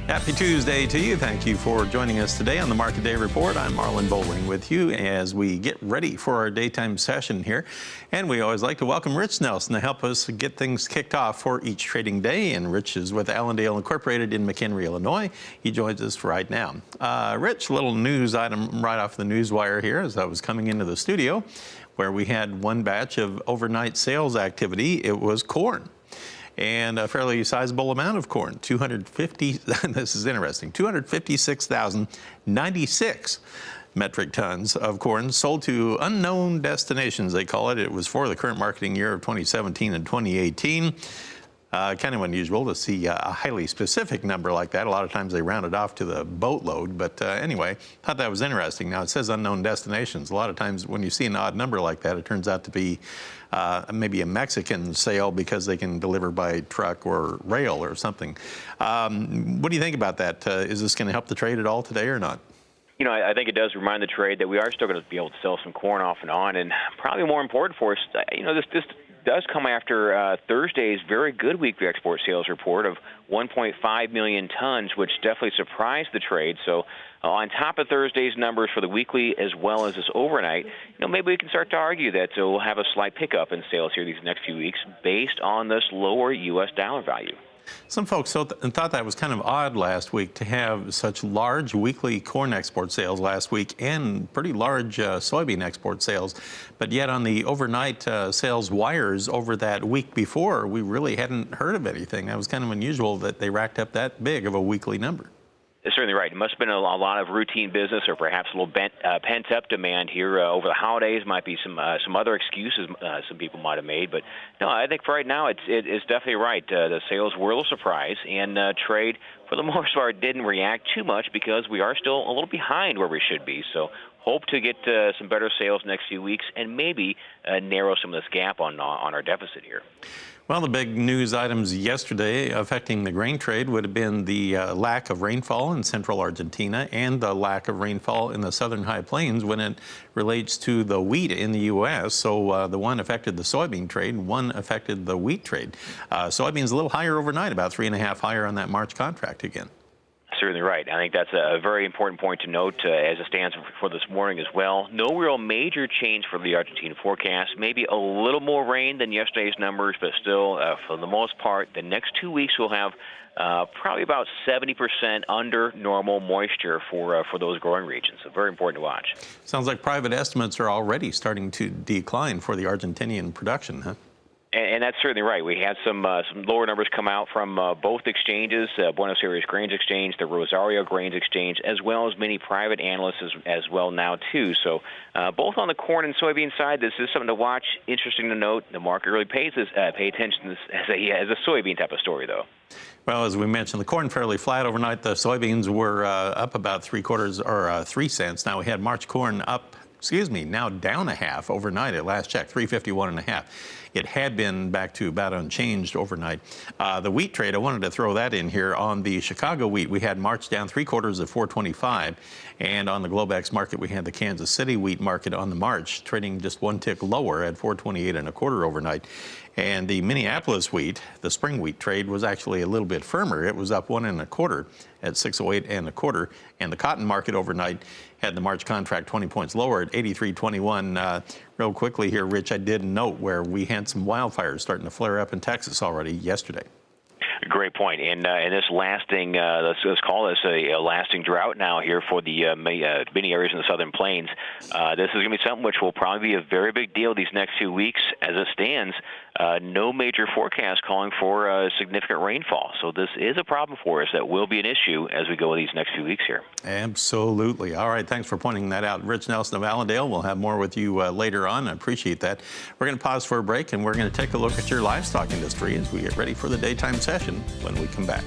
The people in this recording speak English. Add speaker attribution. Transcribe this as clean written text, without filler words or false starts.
Speaker 1: Happy Tuesday to you. Thank you for joining us today on the Market Day Report. I'm Marlon Bowling with you as we get ready for our daytime session here. And we always like to welcome Rich Nelson to help us get things kicked off for each trading day. And Rich is with Allendale Incorporated in McHenry, Illinois. He joins us right now. Rich, little news item right off the news wire here as I was coming into the studio where we had one batch of overnight sales activity. It was corn. And a fairly sizable amount of corn, 256,096 metric tons of corn sold to unknown destinations, they call it. It was for the current marketing year of 2017 and 2018. Kind of unusual to see a highly specific number like that. A lot of times they round it off to the boatload, but anyway, thought that was interesting. Now it says unknown destinations. A lot of times when you see an odd number like that, it turns out to be maybe a Mexican sale because they can deliver by truck or rail or something. What do you think about that? Is this going to help the trade at all today or not?
Speaker 2: You know, I think it does remind the trade that we are still going to be able to sell some corn off and on, and probably more important for us, you know, this does come after Thursday's very good weekly export sales report of 1.5 million tons, which definitely surprised the trade. So on top of Thursday's numbers for the weekly as well as this overnight, you know, maybe we can start to argue that we'll have a slight pickup in sales here these next few weeks based on this lower U.S. dollar value.
Speaker 1: Some folks thought that was kind of odd last week to have such large weekly corn export sales last week and pretty large soybean export sales. But yet on the overnight sales wires over that week before, we really hadn't heard of anything. That was kind of unusual that they racked up that big of a weekly number.
Speaker 2: That's certainly right. It must have been a lot of routine business or perhaps a little pent-up demand here over the holidays. Might be some other excuses some people might have made. But, no, I think for right now it's definitely right. The sales were a little surprise, and trade, for the most part, didn't react too much because we are still a little behind where we should be. So hope to get some better sales next few weeks and maybe narrow some of this gap on our deficit here.
Speaker 1: Well, the big news items yesterday affecting the grain trade would have been the lack of rainfall in central Argentina and the lack of rainfall in the southern high plains when it relates to the wheat in the U.S. So the one affected the soybean trade, one affected the wheat trade. Soybeans a little higher overnight, about 3.5 higher on that March contract again.
Speaker 2: Certainly right. I think that's a very important point to note as it stands for this morning as well. No real major change for the Argentina forecast. Maybe a little more rain than yesterday's numbers, but still, for the most part, the next 2 weeks we'll have probably about 70% under normal moisture for those growing regions. So very important to watch.
Speaker 1: Sounds like private estimates are already starting to decline for the Argentinian production, huh?
Speaker 2: And that's certainly right. We had some lower numbers come out from both exchanges, Buenos Aires Grains Exchange, the Rosario Grains Exchange, as well as many private analysts as well now, too. So both on the corn and soybean side, this is something to watch. Interesting to note, the market really pay attention to this as a soybean type of story, though.
Speaker 1: Well, as we mentioned, the corn fairly flat overnight. The soybeans were up about 3 cents. Now we had March corn up, now down a half overnight at last check, 351.5. It had been back to about unchanged overnight. The wheat trade, I wanted to throw that in here. On the Chicago wheat, we had March down 3/4 at 425. And on the Globex market, we had the Kansas City wheat market on the March trading just one tick lower at 428.25 overnight. And the Minneapolis wheat, the spring wheat trade, was actually a little bit firmer. It was up 1.25 at 608.25. And the cotton market overnight had the March contract 20 points lower at 83.21. Real quickly here, Rich, I did note where we had some wildfires starting to flare up in Texas already yesterday.
Speaker 2: Great point. And this lasting, let's call this a lasting drought now here for the many areas in the southern plains. This is going to be something which will probably be a very big deal these next few weeks. As it stands, no major forecast calling for significant rainfall. So this is a problem for us that will be an issue as we go these next few weeks here.
Speaker 1: Absolutely. All right. Thanks for pointing that out. Rich Nelson of Allendale. We'll have more with you later on. I appreciate that. We're going to pause for a break, and we're going to take a look at your livestock industry as we get ready for the daytime session when we come back.